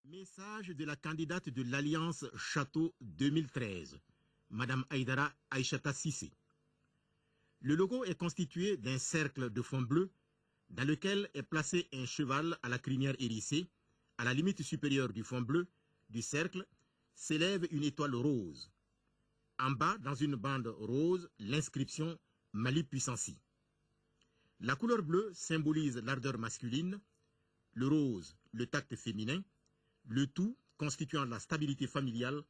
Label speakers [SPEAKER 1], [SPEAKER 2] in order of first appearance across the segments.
[SPEAKER 1] Message de la candidate de l'Alliance Château 2013, Madame Aïdara Aïchata Sissé. Le logo est constitué d'un cercle de fond bleu dans lequel est placé un cheval à la crinière hérissée. À la limite supérieure du fond bleu du cercle s'élève une étoile rose. En bas, dans une bande rose, l'inscription Mali Puissancy. La couleur bleue symbolise l'ardeur masculine, le rose, le tact féminin, le tout constituant la stabilité familiale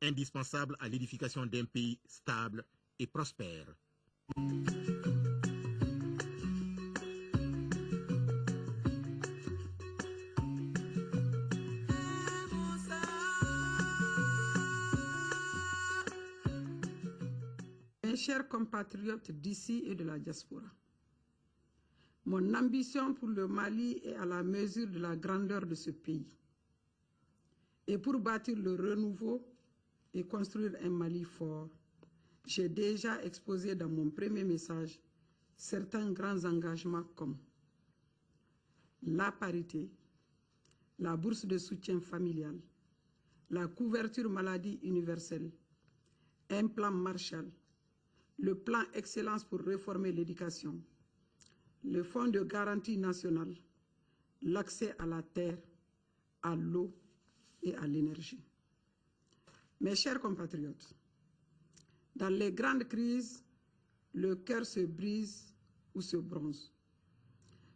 [SPEAKER 1] indispensable à l'édification d'un pays stable et prospère.
[SPEAKER 2] Mes chers compatriotes d'ici et de la diaspora, mon ambition pour le Mali est à la mesure de la grandeur de ce pays. Et pour bâtir le renouveau et construire un Mali fort, j'ai déjà exposé dans mon premier message certains grands engagements comme la parité, la bourse de soutien familial, la couverture maladie universelle, un plan Marshall, le plan Excellence pour réformer l'éducation, le fonds de garantie nationale, l'accès à la terre, à l'eau et à l'énergie. Mes chers compatriotes, dans les grandes crises, le cœur se brise ou se bronze.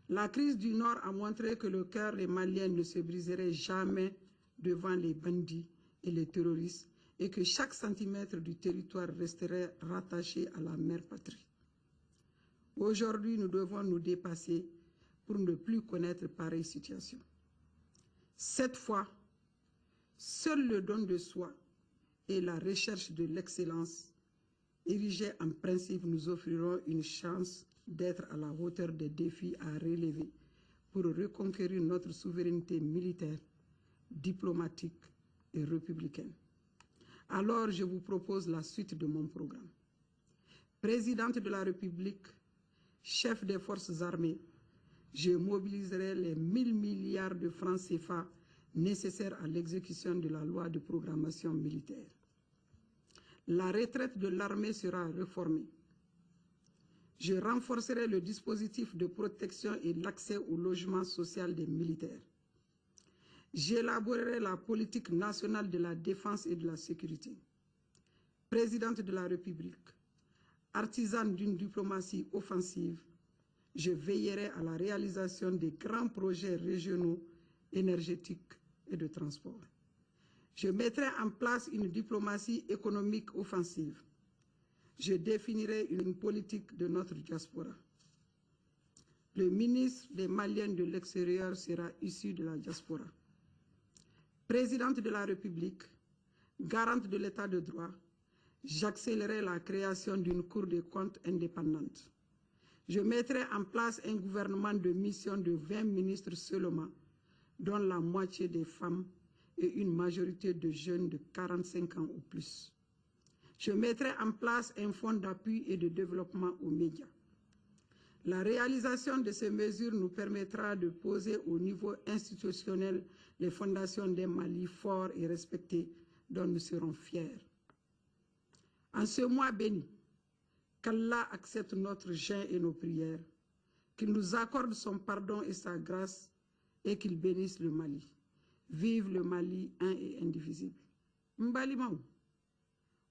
[SPEAKER 2] La crise du Nord a montré que le cœur des Maliens ne se briserait jamais devant les bandits et les terroristes et que chaque centimètre du territoire resterait rattaché à la mère patrie. Aujourd'hui, nous devons nous dépasser pour ne plus connaître pareille situation. Cette fois, seul le don de soi et la recherche de l'excellence érigés en principe nous offriront une chance d'être à la hauteur des défis à relever pour reconquérir notre souveraineté militaire, diplomatique et républicaine. Alors, je vous propose la suite de mon programme. Présidente de la République, chef des forces armées, je mobiliserai les 1000 milliards de francs CFA nécessaires à l'exécution de la loi de programmation militaire. La retraite de l'armée sera réformée. Je renforcerai le dispositif de protection et l'accès au logement social des militaires. J'élaborerai la politique nationale de la défense et de la sécurité. Présidente de la République, artisane d'une diplomatie offensive, je veillerai à la réalisation des grands projets régionaux, énergétiques et de transport. Je mettrai en place une diplomatie économique offensive. Je définirai une politique de notre diaspora. Le ministre des Maliens de l'extérieur sera issu de la diaspora. Présidente de la République, garante de l'état de droit, j'accélérerai la création d'une Cour des comptes indépendante. Je mettrai en place un gouvernement de mission de 20 ministres seulement, dont la moitié des femmes et une majorité de jeunes de 45 ans ou plus. Je mettrai en place un fonds d'appui et de développement aux médias. La réalisation de ces mesures nous permettra de poser au niveau institutionnel les fondations d'un Mali fort et respecté dont nous serons fiers. En ce mois béni, qu'Allah accepte notre jeûne et nos prières, qu'il nous accorde son pardon et sa grâce et qu'il bénisse le Mali. Vive le Mali un et indivisible. Mbali mau,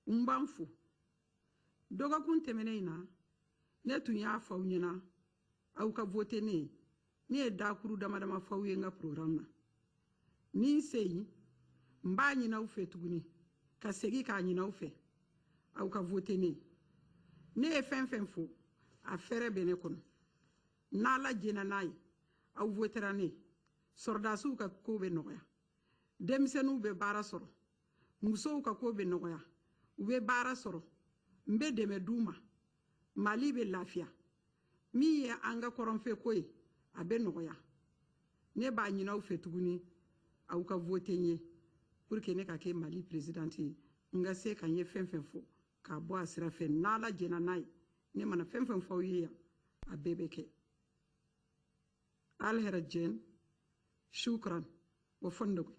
[SPEAKER 2] mbanfo, doga kun temeneina, ne tun y'a faw ɲɛna aw ka vote ne ye dakuru dama dama faw ye n ka programme na ni n seyi n b'a ɲini aw fɛ tuguni ka segi k'a ɲini aw fɛ aw ka vote ne ye fɛn fɛn fo a fɛrɛ bɛ ne kɔnɔ n'Ala jɛna n'a ye aw votera ne sɔrɔdasiw ka ko bɛ nɔgɔya denmisɛnninw bɛ baara sɔrɔ musow ka ko bɛ nɔgɔya u bɛ baara sɔrɔ n bɛ dɛmɛ d'u ma Mali bɛ lafiya min ye an ka kɔrɔnfɛ ko ye a bɛ nɔgɔya ne b'a ɲini aw fɛ tuguni aw ka vote n ye pour que ne ka kɛ Mali présidente ye n ka se ka n ye fɛn fɛn fɔ k'a bɔ a sira fɛ n'Ala jɛna n'a ye ne mana fɛn fɛn fɔ aw ye yan a bɛɛ bɛ kɛ alhera jɛn shukran wa fondogo